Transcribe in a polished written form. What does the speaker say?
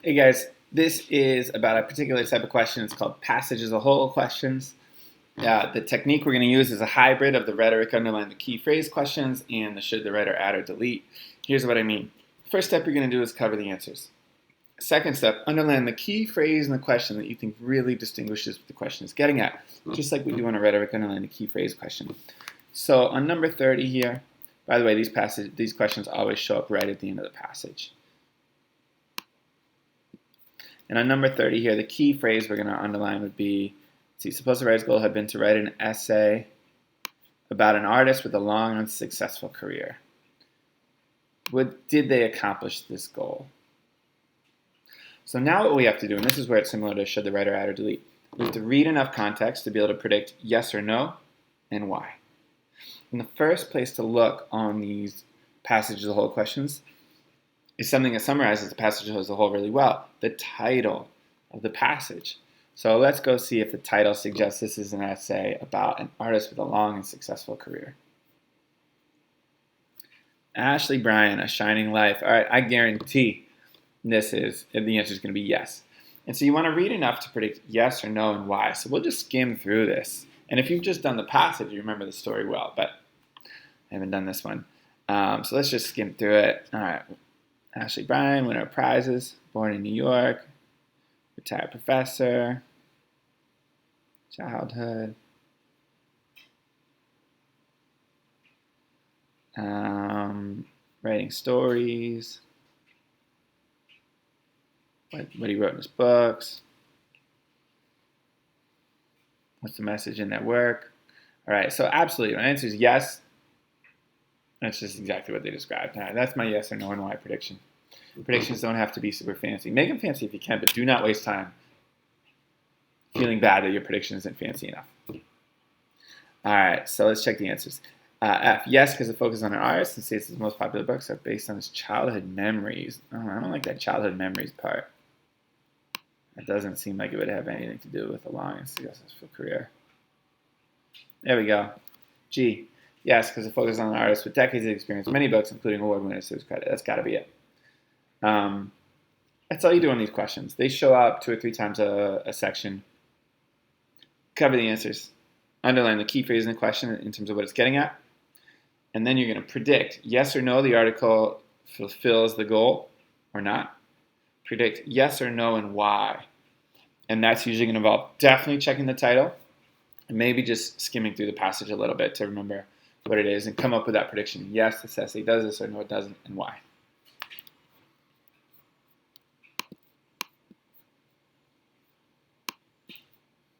Hey guys, this is about a particular type of question. It's called passage as a whole questions. The technique we're going to use is a hybrid of the rhetoric, underline the key phrase questions and the should the writer add or delete. Here's what I mean. First step you're going to do is cover the answers. Second step, underline the key phrase in the question that you think really distinguishes what the question is getting at, just like we do in a rhetoric, underline the key phrase question. So on number 30 here, by the way, these questions always show up right at the end of the passage. And on number 30 here, the key phrase we're going to underline would be, suppose the writer's goal had been to write an essay about an artist with a long and successful career. Did they accomplish this goal? So now what we have to do, and this is where it's similar to should the writer add or delete, we have to read enough context to be able to predict yes or no and why. And the first place to look on these passages of the whole questions is something that summarizes the passage as a whole really well, the title of the passage. So let's go see if the title suggests this is an essay about an artist with a long and successful career. Ashley Bryan, A Shining Life. All right, I guarantee the answer is going to be yes. And so you want to read enough to predict yes or no and why. So we'll just skim through this. And if you've just done the passage, you remember the story well, but I haven't done this one. So let's just skim through it. All right. Ashley Bryan, winner of prizes, born in New York, retired professor, childhood, writing stories, what he wrote in his books, what's the message in their work. All right, so absolutely, my answer is yes. That's just exactly what they described. All right, that's my yes or no and why prediction. Predictions don't have to be super fancy. Make them fancy if you can, but do not waste time feeling bad that your prediction isn't fancy enough. All right, so let's check the answers. F, yes, because it focuses on an artist and states his most popular books are based on his childhood memories. Oh, I don't like that childhood memories part. It doesn't seem like it would have anything to do with a long and successful career. There we go. G, yes, because it focuses on an artist with decades of experience, many books, including award winners to his credit. That's got to be it. That's all you do on these questions. They show up 2 or 3 times a section. Cover the answers. Underline the key phrase in the question in terms of what it's getting at. And then you're going to predict yes or no the article fulfills the goal or not. Predict yes or no and why. And that's usually going to involve definitely checking the title and maybe just skimming through the passage a little bit to remember what it is and come up with that prediction. Yes, this essay does this or no, it doesn't, and why.